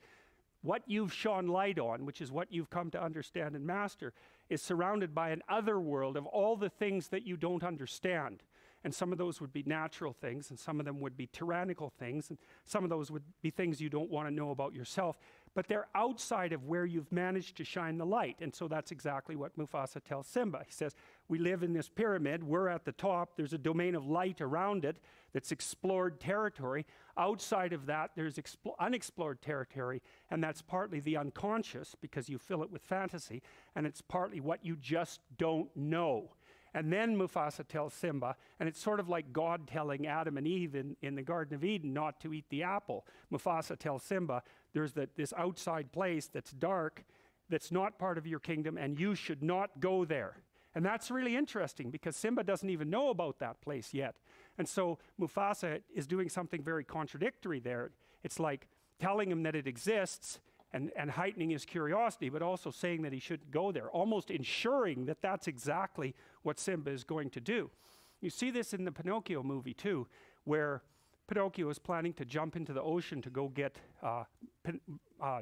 what you've shone light on, which is what you've come to understand and master, is surrounded by an other world of all the things that you don't understand. And some of those would be natural things, and some of them would be tyrannical things, and some of those would be things you don't want to know about yourself. But they're outside of where you've managed to shine the light. And so that's exactly what Mufasa tells Simba. He says, we live in this pyramid, we're at the top, there's a domain of light around it that's explored territory. Outside of that, there's unexplored territory, and that's partly the unconscious, because you fill it with fantasy, and it's partly what you just don't know. And then Mufasa tells Simba, and it's sort of like God telling Adam and Eve in the Garden of Eden not to eat the apple. Mufasa tells Simba, there's this outside place that's dark, that's not part of your kingdom, and you should not go there. And that's really interesting, because Simba doesn't even know about that place yet. And so Mufasa is doing something very contradictory there. It's like telling him that it exists, and heightening his curiosity, but also saying that he shouldn't go there, almost ensuring that that's exactly what Simba is going to do. You see this in the Pinocchio movie too, where Pinocchio is planning to jump into the ocean to go get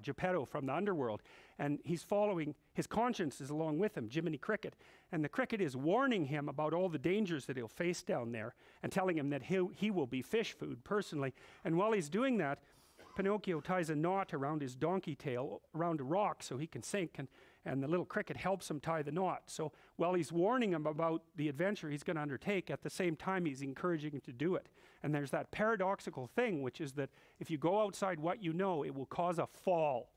Geppetto from the underworld, and he's following, his conscience is along with him, Jiminy Cricket, and the cricket is warning him about all the dangers that he'll face down there, and telling him that he will be fish food personally. And while he's doing that, Pinocchio ties a knot around his donkey tail, around a rock, so he can sink, and the little cricket helps him tie the knot. So while he's warning him about the adventure he's going to undertake, at the same time he's encouraging him to do it. And there's that paradoxical thing, which is that if you go outside what you know, it will cause a fall,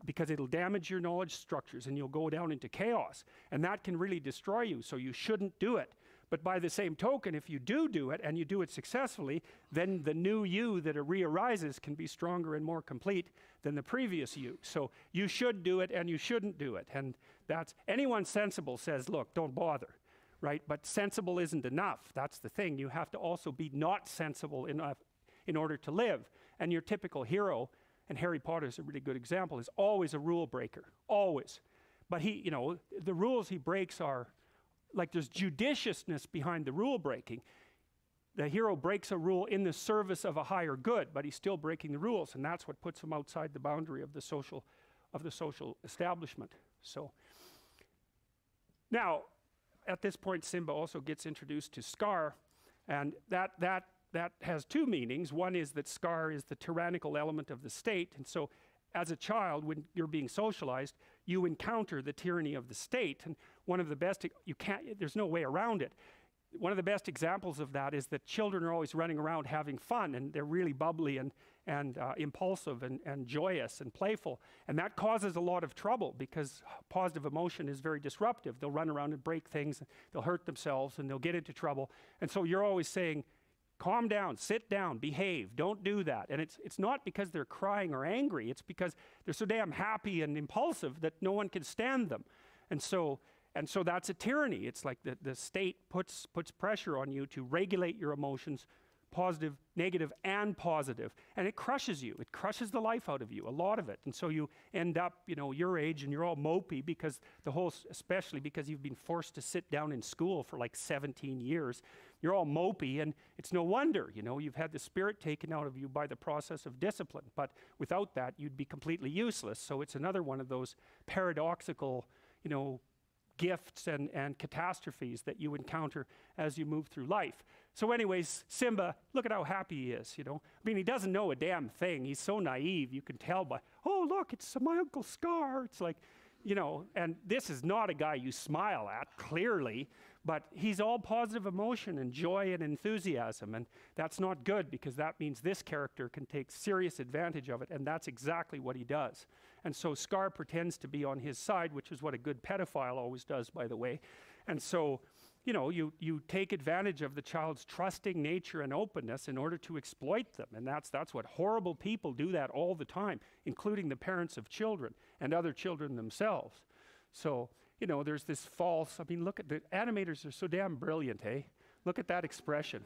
because it'll damage your knowledge structures and you'll go down into chaos. And that can really destroy you, so you shouldn't do it. But by the same token, if you do it and you do it successfully, then the new you that re-arises can be stronger and more complete than the previous you. So you should do it and you shouldn't do it. And that's, anyone sensible says, look, don't bother, right? But sensible isn't enough. That's the thing. You have to also be not sensible enough in order to live. And your typical hero, and Harry Potter's a really good example, is always a rule breaker, always. But he, you know, the rules he breaks are, like there's judiciousness behind the rule breaking. The hero breaks a rule in the service of a higher good, but he's still breaking the rules, and that's what puts him outside the boundary of the social establishment. So now, at this point, Simba also gets introduced to Scar, and that has two meanings. One is that Scar is the tyrannical element of the state, and so as a child, when you're being socialized, you encounter the tyranny of the state. And one of the best, there's no way around it. One of the best examples of that is that children are always running around having fun, and they're really bubbly and impulsive and joyous and playful. And that causes a lot of trouble because positive emotion is very disruptive. They'll run around and break things, they'll hurt themselves, and they'll get into trouble. And so you're always saying, calm down, sit down, behave, don't do that. And it's not because they're crying or angry, it's because they're so damn happy and impulsive that no one can stand them. And so that's a tyranny. It's like the state puts pressure on you to regulate your emotions, positive, negative, and positive. And it crushes you. It crushes the life out of you, a lot of it. And so you end up, you know, your age, and you're all mopey because especially because you've been forced to sit down in school for like 17 years. You're all mopey, and it's no wonder, you know, you've had the spirit taken out of you by the process of discipline. But without that, you'd be completely useless. So it's another one of those paradoxical, you know, gifts and catastrophes that you encounter as you move through life. So anyways, Simba, look at how happy he is, you know. I mean, he doesn't know a damn thing. He's so naive, you can tell by, oh, look, it's my Uncle Scar. It's like, you know, and this is not a guy you smile at, clearly, but he's all positive emotion and joy and enthusiasm, and that's not good because that means this character can take serious advantage of it, and that's exactly what he does. And so Scar pretends to be on his side, which is what a good pedophile always does, by the way. And so, you know, you take advantage of the child's trusting nature and openness in order to exploit them, and that's what horrible people do that all the time, including the parents of children and other children themselves. So, you know, there's this false, I mean, look at the animators are so damn brilliant, eh? Look at that expression.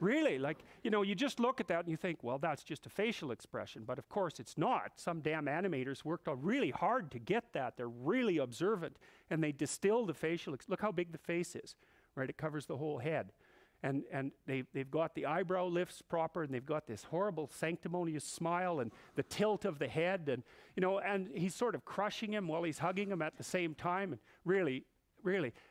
Really, like, you know, you just look at that and you think, well, that's just a facial expression, but of course it's not. Some damn animators worked out really hard to get that. They're really observant, and they distill the facial, look how big the face is, right? It covers the whole head. And they've got the eyebrow lifts proper, and they've got this horrible sanctimonious smile and the tilt of the head, and, you know, and he's sort of crushing him while he's hugging him at the same time, and really,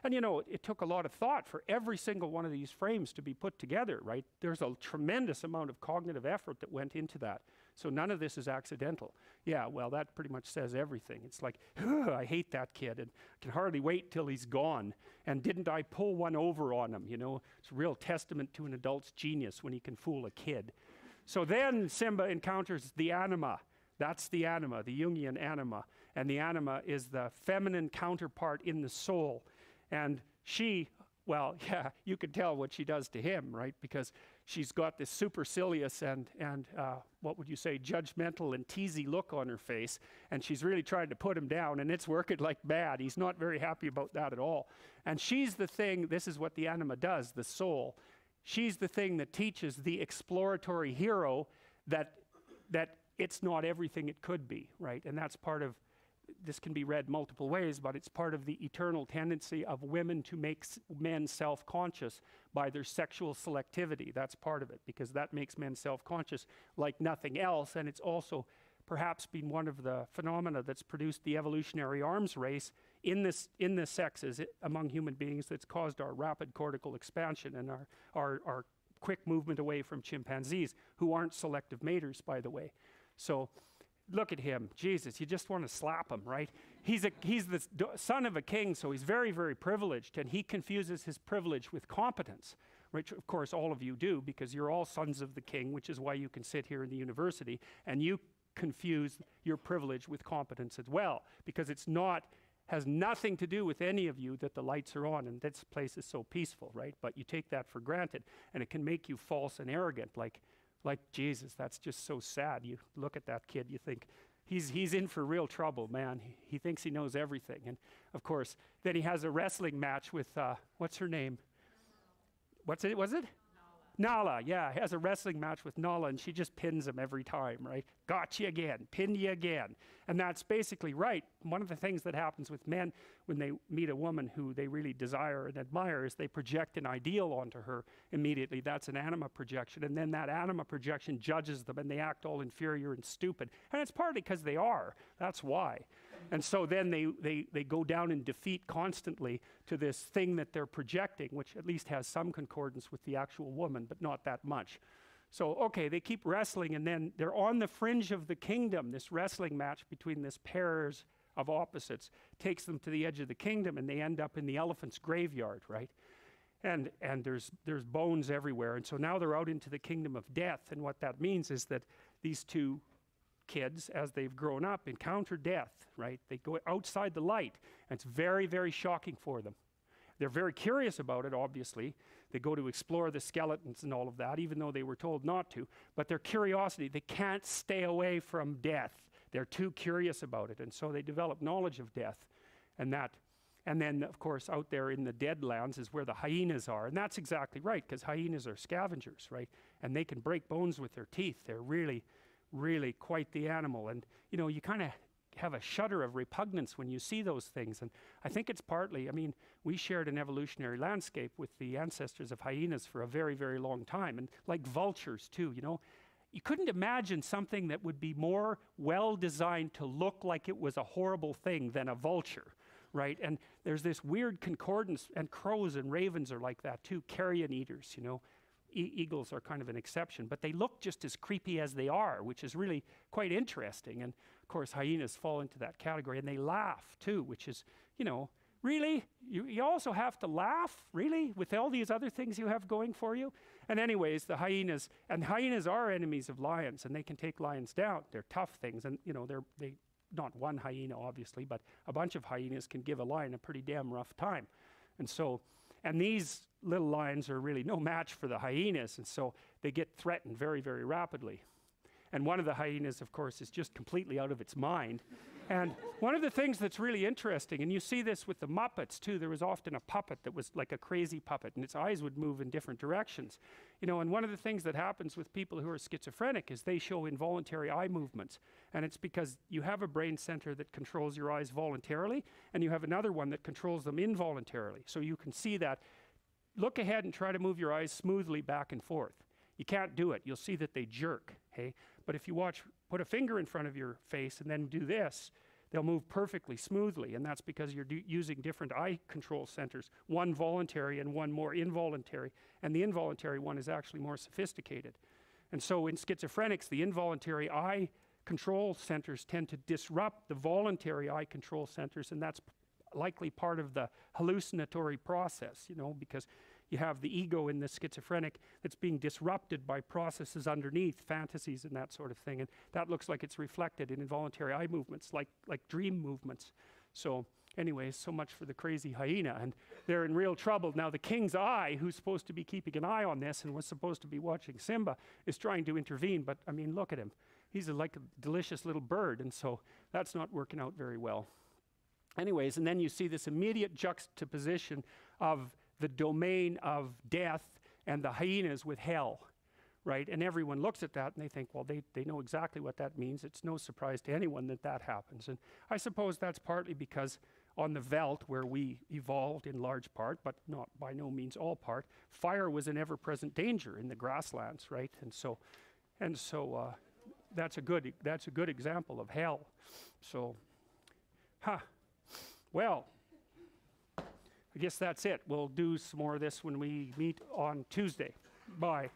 and you know, it took a lot of thought for every single one of these frames to be put together, right? There's a tremendous amount of cognitive effort that went into that. So none of this is accidental. Yeah, well, that pretty much says everything. It's like, I hate that kid, and I can hardly wait till he's gone. And didn't I pull one over on him, you know? It's a real testament to an adult's genius when he can fool a kid. So then Simba encounters the anima. That's the anima, the Jungian anima. And the anima is the feminine counterpart in the soul. And she, well, yeah, you can tell what she does to him, right? Because she's got this supercilious and what would you say, judgmental and teasy look on her face, and she's really trying to put him down, and it's working like mad. He's not very happy about that at all. And she's the thing, this is what the anima does, the soul. She's the thing that teaches the exploratory hero that it's not everything it could be, right? And that's part of, this can be read multiple ways, but it's part of the eternal tendency of women to make men self-conscious by their sexual selectivity. That's part of it, because that makes men self-conscious like nothing else, and it's also perhaps been one of the phenomena that's produced the evolutionary arms race in the sexes among human beings that's caused our rapid cortical expansion and our quick movement away from chimpanzees, who aren't selective maters, by the way. So look at him, Jesus, you just want to slap him, right? He's the son of a king, so he's very, very privileged, and he confuses his privilege with competence, which of course all of you do, because you're all sons of the king, which is why you can sit here in the university, and you confuse your privilege with competence as well, because it's not has nothing to do with any of you that the lights are on and this place is so peaceful, right? But you take that for granted, and it can make you false and arrogant, like Jesus. That's just so sad. You look at that kid, you think, he's in for real trouble, man. He thinks he knows everything. And of course, then he has a wrestling match with, what's her name? Was it? Nala, yeah, he has a wrestling match with Nala, and she just pins him every time, right? Got you again, pinned you again. And that's basically right. One of the things that happens with men when they meet a woman who they really desire and admire is they project an ideal onto her immediately. That's an anima projection. And then that anima projection judges them, and they act all inferior and stupid. And it's partly because they are. That's why. And so then they go down in defeat constantly to this thing that they're projecting, which at least has some concordance with the actual woman, but not that much. So, okay, they keep wrestling, and then they're on the fringe of the kingdom. This wrestling match between this pairs of opposites takes them to the edge of the kingdom, and they end up in the elephant's graveyard, right? And there's bones everywhere. And so now they're out into the kingdom of death, and what that means is that these two kids, as they've grown up, encounter death, right? They go outside the light, and it's very, very shocking for them. They're very curious about it, obviously. They go to explore the skeletons and all of that, even though they were told not to. But their curiosity, they can't stay away from death. They're too curious about it, and so they develop knowledge of death. And then, of course, out there in the deadlands is where the hyenas are. And that's exactly right, because hyenas are scavengers, right? And they can break bones with their teeth. They're really quite the animal. And, you know, you kind of have a shudder of repugnance when you see those things. And I think it's partly, I mean, we shared an evolutionary landscape with the ancestors of hyenas for a very, very long time. And like vultures, too, you know. You couldn't imagine something that would be more well-designed to look like it was a horrible thing than a vulture, right? And there's this weird concordance, and crows and ravens are like that, too. Carrion eaters, you know. Eagles are kind of an exception, but they look just as creepy as they are, which is really quite interesting. And of course, hyenas fall into that category, and they laugh too, which is, you know, really? You also have to laugh, really, with all these other things you have going for you? And anyways, the hyenas are enemies of lions, and they can take lions down. They're tough things, and, you know, they not one hyena, obviously, but a bunch of hyenas can give a lion a pretty damn rough time. And these little lions are really no match for the hyenas, and so they get threatened very, very rapidly. And one of the hyenas, of course, is just completely out of its mind. And one of the things that's really interesting, and you see this with the Muppets too, there was often a puppet that was like a crazy puppet, and its eyes would move in different directions. You know, and one of the things that happens with people who are schizophrenic is they show involuntary eye movements. And it's because you have a brain center that controls your eyes voluntarily, and you have another one that controls them involuntarily. So you can see that. Look ahead and try to move your eyes smoothly back and forth. You can't do it. You'll see that they jerk, okay? But if you put a finger in front of your face and then do this, they'll move perfectly smoothly, and that's because you're using different eye control centers, one voluntary and one more involuntary, and the involuntary one is actually more sophisticated. And so in schizophrenics, the involuntary eye control centers tend to disrupt the voluntary eye control centers, and that's likely part of the hallucinatory process, you know, because you have the ego in the schizophrenic that's being disrupted by processes underneath, fantasies and that sort of thing, and that looks like it's reflected in involuntary eye movements, like dream movements. So anyways, so much for the crazy hyena, and they're in real trouble. Now the king's eye, who's supposed to be keeping an eye on this and was supposed to be watching Simba, is trying to intervene, but I mean, look at him. He's like a delicious little bird, and so that's not working out very well. Anyways, and then you see this immediate juxtaposition of the domain of death and the hyenas with hell, right? And everyone looks at that and they think, well, they know exactly what that means. It's no surprise to anyone that that happens. And I suppose that's partly because on the veldt, where we evolved in large part, but not by no means all part, fire was an ever-present danger in the grasslands, right? And so that's a good example of hell. So, well, I guess that's it. We'll do some more of this when we meet on Tuesday. Bye.